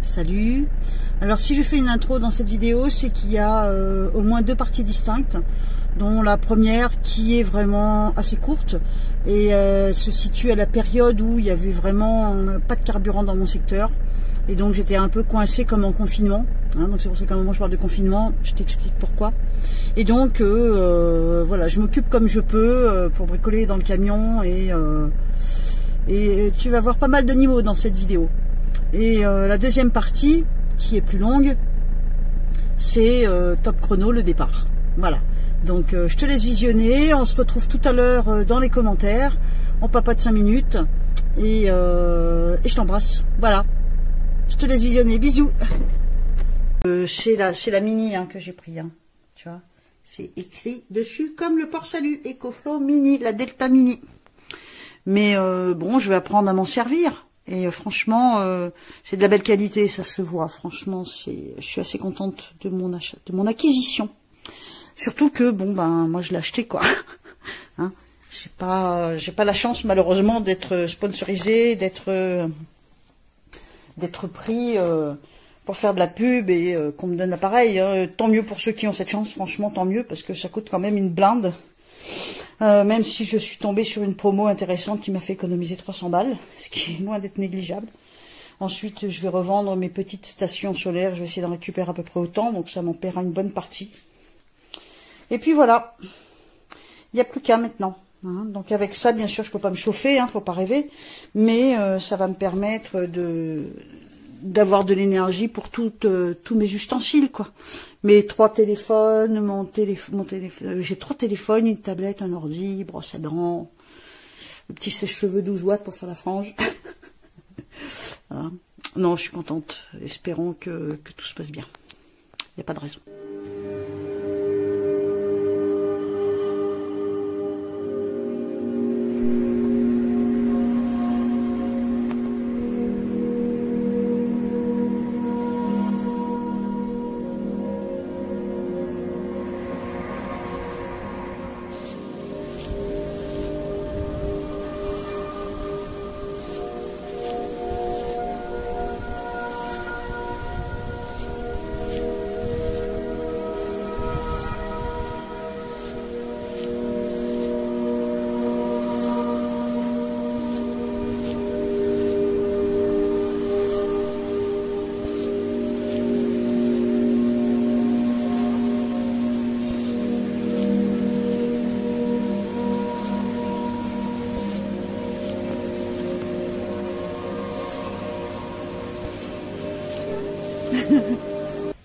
Salut. Alors si je fais une intro dans cette vidéo, c'est qu'il y a au moins deux parties distinctes, dont la première qui est vraiment assez courte et se situe à la période où il y avait vraiment pas de carburant dans mon secteur. Et donc j'étais un peu coincée comme en confinement. Hein, donc c'est pour ça qu'à un moment je parle de confinement, je t'explique pourquoi. Et donc voilà, je m'occupe comme je peux pour bricoler dans le camion et tu vas voir pas mal d'animaux dans cette vidéo. Et la deuxième partie, qui est plus longue, c'est top chrono, le départ. Voilà. Donc je te laisse visionner, on se retrouve tout à l'heure dans les commentaires, on papote 5 minutes et je t'embrasse. Voilà. Je te laisse visionner, bisous. C'est la mini hein, que j'ai pris, hein. Tu vois, c'est écrit dessus comme le port-salut, EcoFlow Mini, la Delta Mini. Mais bon, je vais apprendre à m'en servir. Et franchement, c'est de la belle qualité, ça se voit. Franchement, je suis assez contente de mon achat, de mon acquisition. Surtout que bon, ben moi je l'ai acheté quoi. Hein, j'ai pas la chance malheureusement d'être sponsorisé, d'être pris pour faire de la pub et qu'on me donne l'appareil. Hein. Tant mieux pour ceux qui ont cette chance, franchement tant mieux parce que ça coûte quand même une blinde. Même si je suis tombée sur une promo intéressante qui m'a fait économiser 300 balles, ce qui est loin d'être négligeable. Ensuite, je vais revendre mes petites stations solaires, je vais essayer d'en récupérer à peu près autant, donc ça m'en paiera une bonne partie. Et puis voilà, il n'y a plus qu'à maintenant. Hein. Donc avec ça, bien sûr, je peux pas me chauffer, hein, faut pas rêver, mais ça va me permettre d'avoir de l'énergie pour tous mes ustensiles, quoi. Mes 3 téléphones, mon téléphone, j'ai 3 téléphones, une tablette, un ordi, brosse à dents, le petit sèche-cheveux 12 watts pour faire la frange. Voilà. Non, je suis contente. Espérons que tout se passe bien. Il n'y a pas de raison.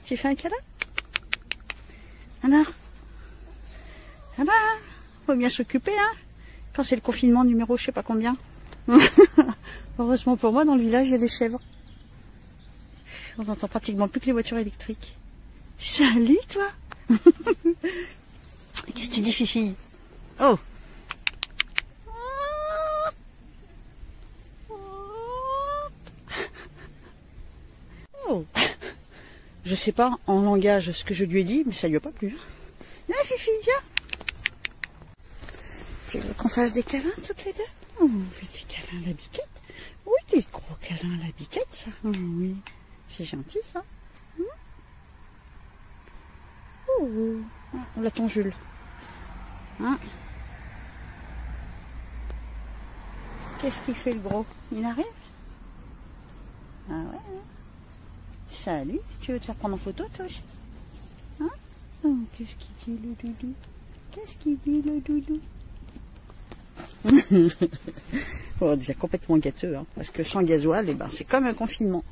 Tu fais un câlin? Alors, faut bien s'occuper, hein. Quand c'est le confinement numéro je sais pas combien. Heureusement pour moi, dans le village, il y a des chèvres. On n'entend pratiquement plus que les voitures électriques. Salut, toi. Qu'est-ce que tu dis, Fifi? Oh. Oh. Je sais pas en langage ce que je lui ai dit, mais ça lui a pas plu. Viens, Fifi, viens. Tu veux qu'on fasse des câlins toutes les deux? Oh, on fait des câlins à la biquette. Oui, des gros câlins à la biquette, ça. Oh, oui, c'est gentil, ça. Oh, ah, on l'a ton Jules. Hein? Qu'est-ce qu'il fait, le gros? Il arrive? Ah ouais, hein? Salut, tu veux te faire prendre en photo toi aussi? Hein? Oh, qu'est-ce qu'il dit le doudou? Qu'est-ce qu'il dit le doudou? On devient complètement gâteux, hein, parce que sans gasoil, eh ben, c'est comme un confinement.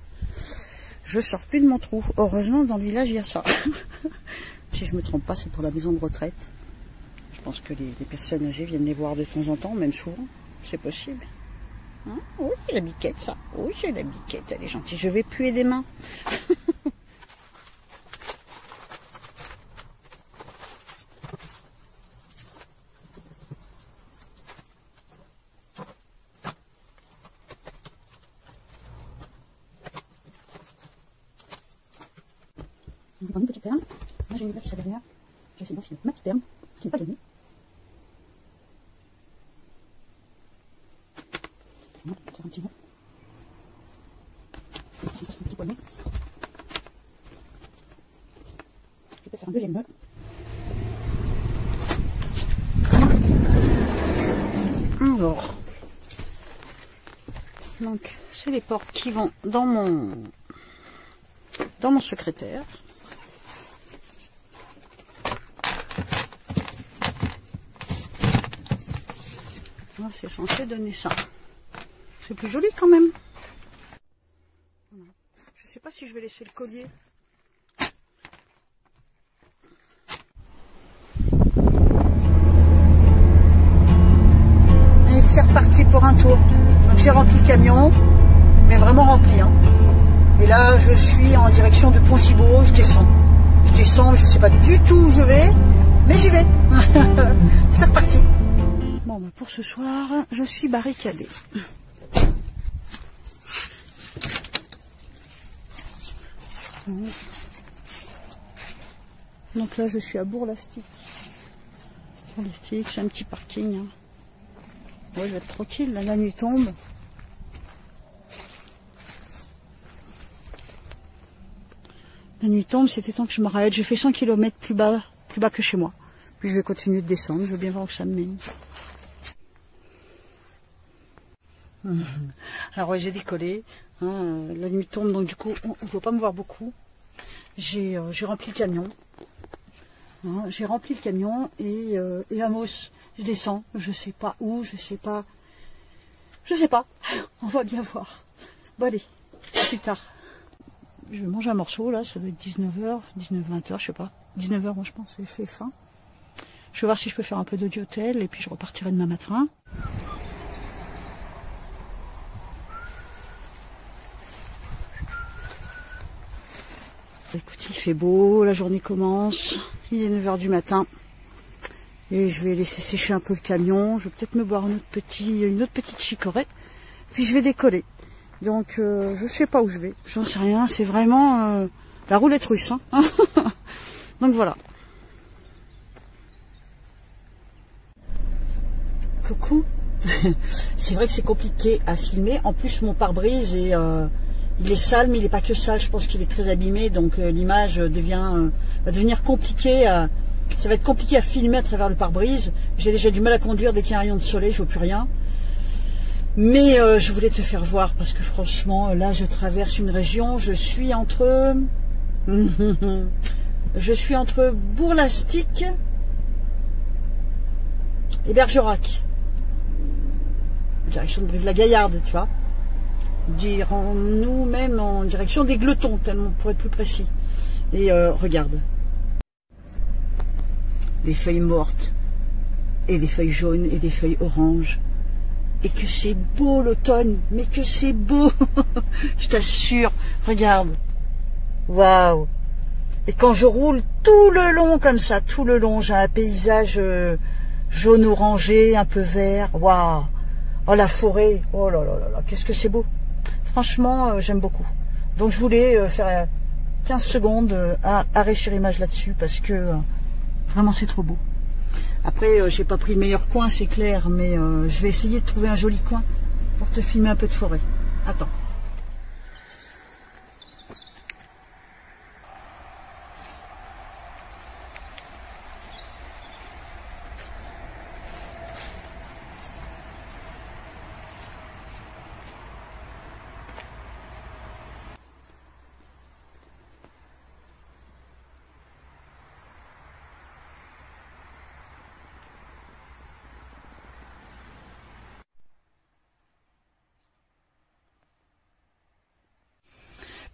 Je sors plus de mon trou. Heureusement, dans le village, il y a ça. Si je me trompe pas, c'est pour la maison de retraite. Je pense que les personnes âgées viennent les voir de temps en temps, même souvent. C'est possible. Hein? Oui, la biquette, ça. Oui, c'est la biquette, elle est gentille. Je vais puer des mains. On va prendre une petite perle. Moi, j'ai une petite derrière. J'essaie d'enfiler ma petite perle, ce qui n'est pas gagné. On va faire un petit mot. On passe un petit poignet. un deuxième nœud. Alors, donc c'est les portes qui vont dans mon secrétaire. C'est censé donner ça. C'est plus joli quand même. Je sais pas si je vais laisser le collier. Et c'est reparti pour un tour. Donc j'ai rempli le camion, mais vraiment rempli. Hein. Et là je suis en direction de Pont-Gibaud, je descends. Je descends, je sais pas du tout où je vais, mais j'y vais. C'est reparti. Bon, bah pour ce soir, je suis barricadée. Donc là, je suis à Bourg-Lastic. Bourg-Lastic, c'est un petit parking. Hein. Ouais, je vais être tranquille, là, la nuit tombe. La nuit tombe, c'était temps que je m'arrête. J'ai fait 100 km plus bas que chez moi. Puis je vais continuer de descendre, je veux bien voir où ça me mène. Alors ouais, j'ai décollé, hein, la nuit tombe, donc du coup on ne doit pas me voir beaucoup. J'ai rempli le camion, hein, j'ai rempli le camion et Amos, je descends, je sais pas où, je sais pas, on va bien voir. Bon allez, à plus tard. Je mange un morceau là, ça doit être 19h, 19-20h, je sais pas, 19h moi je pense, j'ai fait faim. Je vais voir si je peux faire un peu d'audiotel et puis je repartirai demain matin. Écoute, il fait beau, la journée commence, il est 9h du matin. Et je vais laisser sécher un peu le camion, je vais peut-être me boire une autre petite chicorée, puis je vais décoller. Donc je sais pas où je vais, j'en sais rien, c'est vraiment la roulette russe. Hein. Donc voilà. Coucou. C'est vrai que c'est compliqué à filmer, en plus mon pare-brise est... il est sale, mais il n'est pas que sale, je pense qu'il est très abîmé, donc l'image va devenir compliquée. Ça va être compliqué à filmer à travers le pare-brise. J'ai déjà du mal à conduire dès qu'il y a un rayon de soleil, je ne vois plus rien. Mais je voulais te faire voir, parce que franchement, là je traverse une région, je suis entre Bourg-Lastic et Bergerac. Direction de Brive-la-Gaillarde, tu vois. Dirons-nous même en direction des Gletons, tellement pour être plus précis. Et regarde. Des feuilles mortes, et des feuilles jaunes, et des feuilles oranges. Et que c'est beau l'automne, mais que c'est beau. Je t'assure, regarde. Waouh. Et quand je roule tout le long comme ça, tout le long, j'ai un paysage jaune orangé, un peu vert. Waouh. Oh la forêt, oh là là là là, qu'est-ce que c'est beau. Franchement, j'aime beaucoup. Donc je voulais faire 15 secondes arrêt sur image là-dessus parce que vraiment c'est trop beau. Après, j'ai pas pris le meilleur coin, c'est clair, mais je vais essayer de trouver un joli coin pour te filmer un peu de forêt. Attends.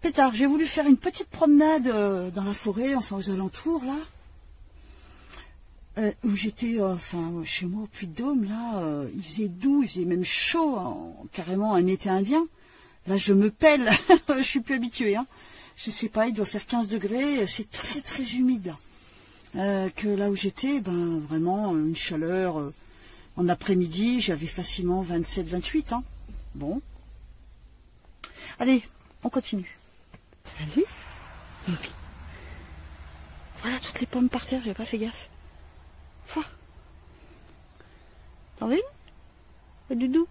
Pétard, j'ai voulu faire une petite promenade dans la forêt, enfin aux alentours là, où j'étais, chez moi au Puy-de-Dôme là, il faisait doux, il faisait même chaud, hein, carrément un été indien. Là je me pèle, je suis plus habituée, hein. Je sais pas, il doit faire 15 degrés, c'est très très humide là. Que là où j'étais, ben vraiment une chaleur en après-midi, j'avais facilement 27-28, hein. Bon, allez, on continue. Salut. Voilà toutes les pommes par terre, j'avais pas fait gaffe. T'en veux une? Doudou.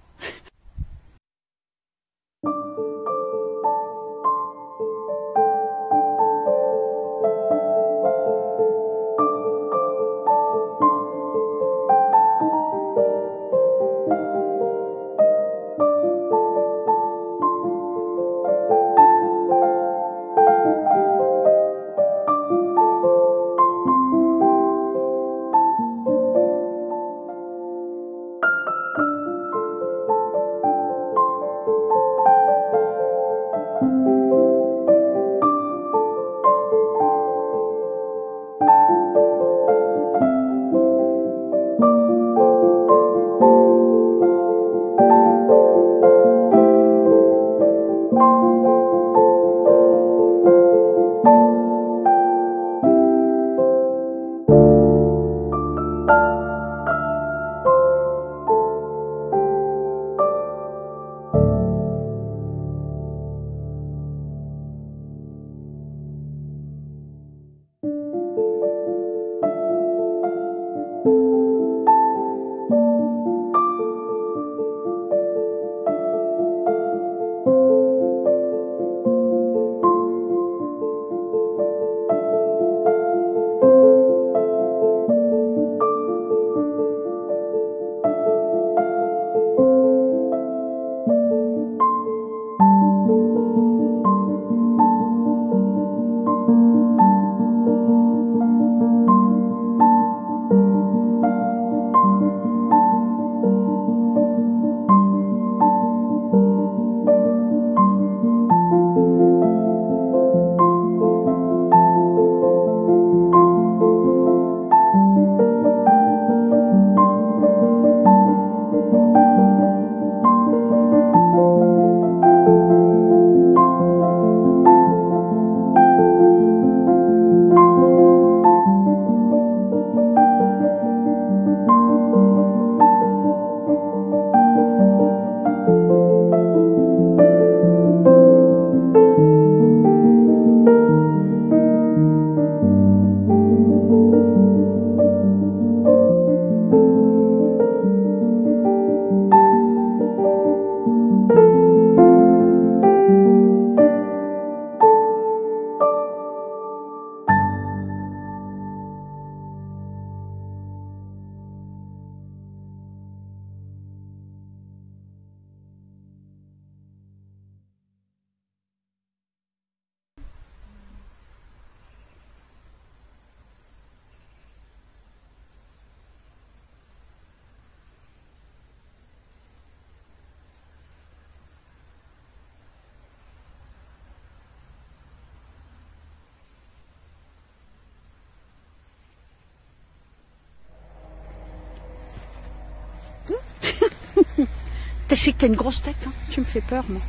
Je sais que t'as une grosse tête, hein. Tu me fais peur, moi.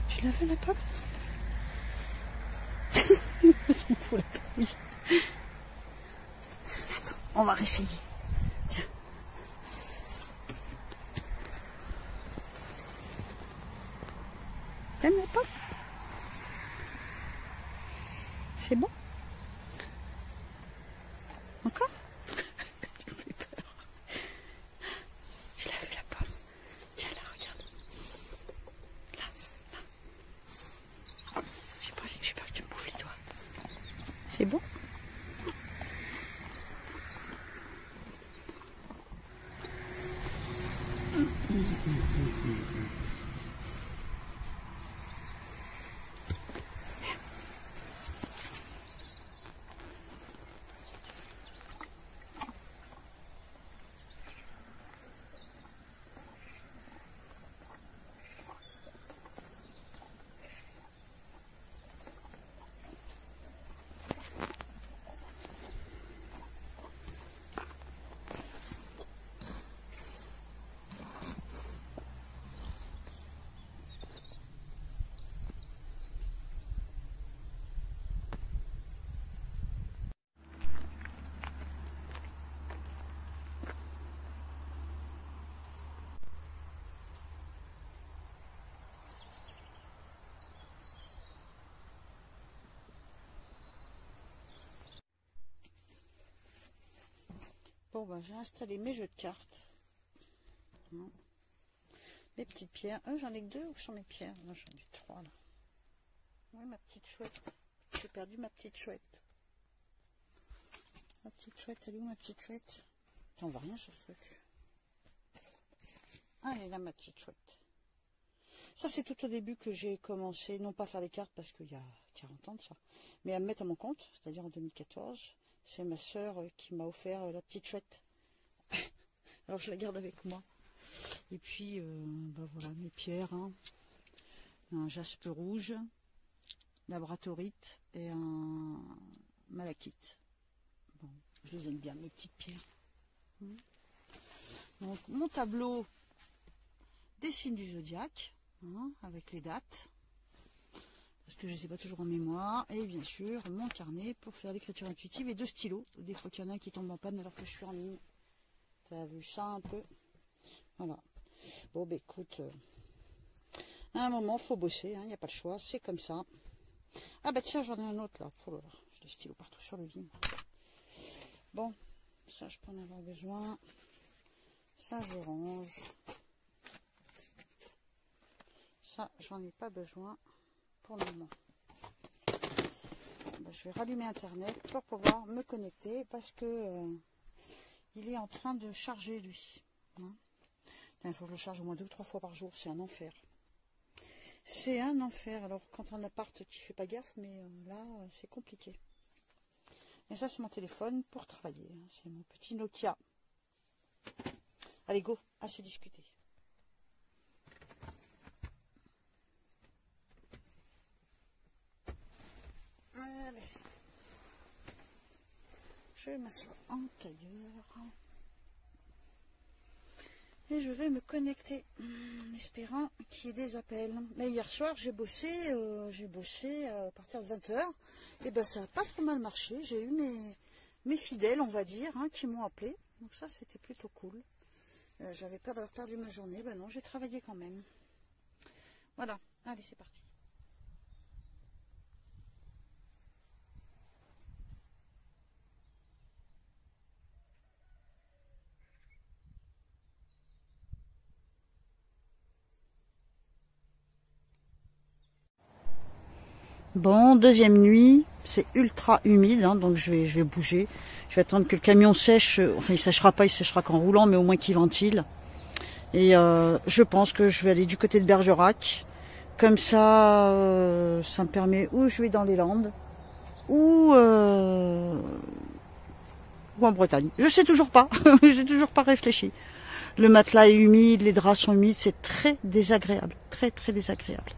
Tu l'as vu, la pomme? Je m'en fous, la trouille. Attends, on va réessayer. Tiens. T'aimes la pomme? C'est bon? Encore? Tu me fais peur. Tu l'as vu, la pomme? Tiens, là, regarde. Là, là. J'ai peur que tu me bouffes les doigts. C'est bon? Bon, ben, j'ai installé mes jeux de cartes. Mes petites pierres. J'en ai que 2 ou sont mes pierres? Non, j'en ai 3 là. Oui, ma petite chouette. J'ai perdu ma petite chouette. Ma petite chouette, elle est où ma petite chouette? On voit rien sur ce truc. Ah, elle est là, ma petite chouette. Ça, c'est tout au début que j'ai commencé, non pas à faire les cartes parce qu'il y a 40 ans de ça, mais à me mettre à mon compte, c'est-à-dire en 2014. C'est ma sœur qui m'a offert la petite chouette. Alors je la garde avec moi. Et puis, ben voilà, mes pierres. Hein. Un jaspe rouge, labradorite et un malachite. Bon, je les aime bien, mes petites pierres. Donc, mon tableau des signes du zodiaque, hein, avec les dates. Parce que je ne sais pas toujours en mémoire. Et bien sûr, mon carnet pour faire l'écriture intuitive et 2 stylos. Des fois qu'il y en a un qui tombe en panne alors que je suis en ligne. Tu as vu ça un peu? Voilà. Bon, bah écoute, à un moment, il faut bosser. Il n'y a pas le choix. C'est comme ça. Ah bah tiens, j'en ai un autre là. Oh là là, j'ai des stylos partout sur le lit. Bon, ça, je peux en avoir besoin. Ça, je range. Ça, j'en ai pas besoin. Pour le moment. Ben, je vais rallumer internet pour pouvoir me connecter parce que il est en train de charger lui. Hein. Il faut que je le charge au moins 2 ou 3 fois par jour, c'est un enfer. C'est un enfer. Alors quand en appart tu fais pas gaffe, mais là c'est compliqué. Et ça c'est mon téléphone pour travailler. Hein. C'est mon petit Nokia. Allez go, assez discuté. Allez. Je m'assois en tailleur. Et je vais me connecter en espérant qu'il y ait des appels. Mais hier soir, j'ai bossé à partir de 20 h. Et ben ça n'a pas trop mal marché. J'ai eu mes fidèles, on va dire, hein, qui m'ont appelé. Donc ça, c'était plutôt cool. J'avais peur d'avoir perdu ma journée. Ben non, j'ai travaillé quand même. Voilà. Allez, c'est parti. Bon, deuxième nuit, c'est ultra humide, hein, donc je vais bouger. Je vais attendre que le camion sèche. Enfin, il sèchera pas, il sèchera qu'en roulant, mais au moins qu'il ventile. Et je pense que je vais aller du côté de Bergerac. Comme ça, ça me permet, ou je vais dans les Landes, ou en Bretagne. Je sais toujours pas, j'ai toujours pas réfléchi. Le matelas est humide, les draps sont humides, c'est très désagréable, très très désagréable.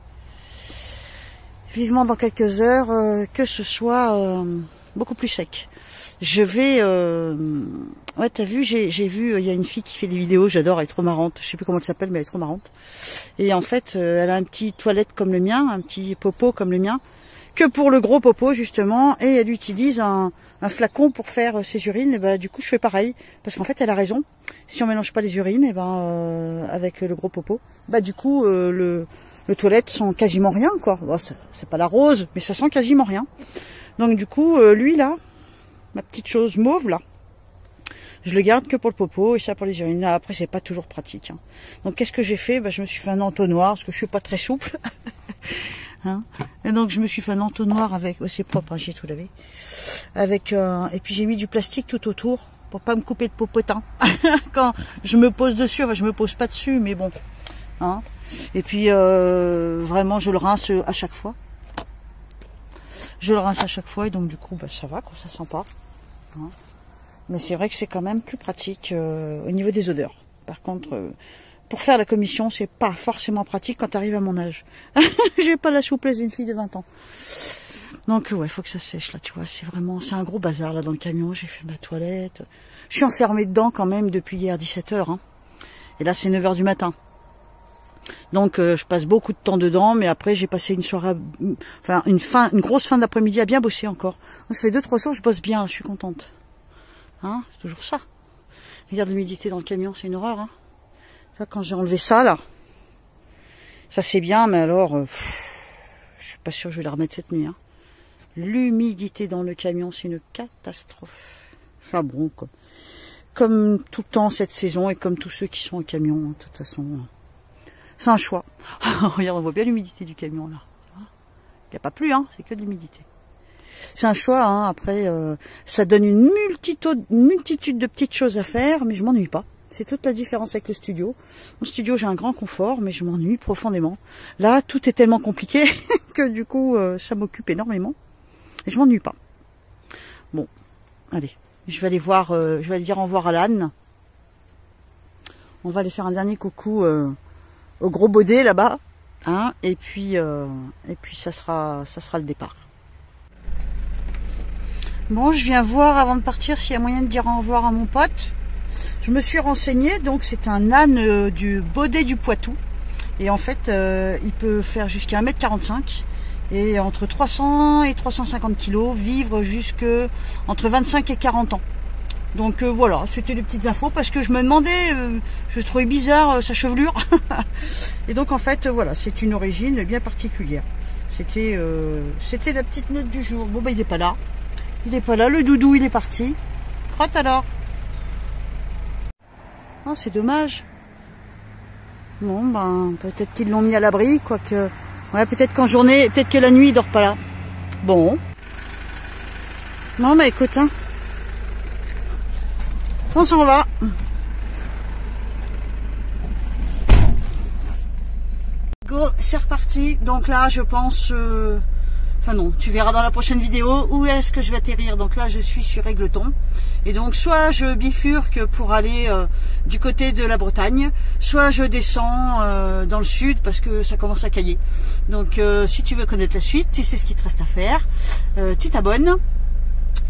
Vivement dans quelques heures que ce soit beaucoup plus sec. Je vais... Ouais, t'as vu, j'ai vu, il y a une fille qui fait des vidéos, j'adore, elle est trop marrante. Je sais plus comment elle s'appelle, mais elle est trop marrante. Et en fait, elle a un petit toilette comme le mien, un petit popo comme le mien, que pour le gros popo, justement. Et elle utilise un flacon pour faire ses urines. Et ben, du coup, je fais pareil. Parce qu'en fait, elle a raison. Si on mélange pas les urines, et ben, avec le gros popo, bah, du coup, le toilette sent quasiment rien, quoi. Bon, c'est pas la rose, mais ça sent quasiment rien. Donc, du coup, lui, là, ma petite chose mauve, là, je le garde que pour le popo et ça pour les urines. Après, c'est pas toujours pratique. Hein. Donc, qu'est-ce que j'ai fait? Bah, je me suis fait un entonnoir parce que je suis pas très souple. Hein, et donc, je me suis fait un entonnoir avec... c'est propre, hein, j'ai tout lavé. Avec et puis, j'ai mis du plastique tout autour pour pas me couper le popotin. Quand je me pose dessus, enfin, je me pose pas dessus, mais bon. Hein. Et puis, vraiment, je le rince à chaque fois. Je le rince à chaque fois et donc, du coup, bah, ça va, quoi, ça sent pas. Hein. Mais c'est vrai que c'est quand même plus pratique au niveau des odeurs. Par contre, pour faire la commission, c'est pas forcément pratique quand tu arrives à mon âge. J'ai pas la souplesse d'une fille de 20 ans. Donc ouais, faut que ça sèche là, tu vois. C'est un gros bazar là dans le camion. J'ai fait ma toilette. Je suis enfermée dedans quand même depuis hier 17 h. Hein. Et là, c'est 9 h du matin. Donc je passe beaucoup de temps dedans, mais après j'ai passé une soirée, enfin une grosse fin d'après-midi à bien bosser encore. Donc, ça fait 2-3 jours, je bosse bien, je suis contente. Hein, c'est toujours ça. Regarde l'humidité dans le camion, c'est une horreur. Hein. Là, quand j'ai enlevé ça, là, ça c'est bien, mais alors, je suis pas sûre que je vais la remettre cette nuit. Hein. L'humidité dans le camion, c'est une catastrophe. Enfin bon, quoi. Comme tout le temps cette saison et comme tous ceux qui sont en camion, hein, de toute façon, c'est un choix. Regarde, on voit bien l'humidité du camion là. Il n'y a pas plu, hein, c'est que de l'humidité. C'est un choix, hein. Après, ça donne une multitude de petites choses à faire, mais je m'ennuie pas. C'est toute la différence avec le studio. Au studio, j'ai un grand confort, mais je m'ennuie profondément. Là, tout est tellement compliqué que du coup, ça m'occupe énormément. Et je m'ennuie pas. Bon, allez, je vais aller voir, je vais aller dire au revoir à l'âne. On va aller faire un dernier coucou au gros baudet là-bas, hein. Et puis ça sera le départ. Bon, je viens voir avant de partir s'il y a moyen de dire au revoir à mon pote. Je me suis renseignée, donc c'est un âne du Baudet du Poitou. Et en fait, il peut faire jusqu'à 1,45 m et entre 300 et 350 kg, vivre jusque entre 25 et 40 ans. Donc voilà, c'était des petites infos parce que je me demandais, je trouvais bizarre sa chevelure. Et donc en fait, voilà, c'est une origine bien particulière. C'était la petite note du jour. Bon, bah il n'est pas là. Il n'est pas là, le doudou il est parti. Crotte alors. Oh, c'est dommage. Bon, ben, peut-être qu'ils l'ont mis à l'abri, quoique... Ouais, peut-être qu'en journée, peut-être que la nuit il dort pas là. Bon. Non, mais écoute, hein. On s'en va. Go, c'est reparti. Donc là, je pense... Enfin non, tu verras dans la prochaine vidéo où est-ce que je vais atterrir. Donc là, je suis sur Égletons. Et donc, soit je bifurque pour aller du côté de la Bretagne, soit je descends dans le sud parce que ça commence à cailler. Donc, si tu veux connaître la suite, tu sais ce qu'il te reste à faire. Tu t'abonnes.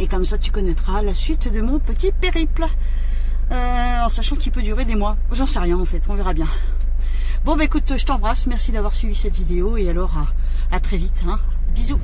Et comme ça, tu connaîtras la suite de mon petit périple. En sachant qu'il peut durer des mois. J'en sais rien en fait, on verra bien. Bon, bah écoute, je t'embrasse. Merci d'avoir suivi cette vidéo. Et alors, à très vite. Hein. Bisous.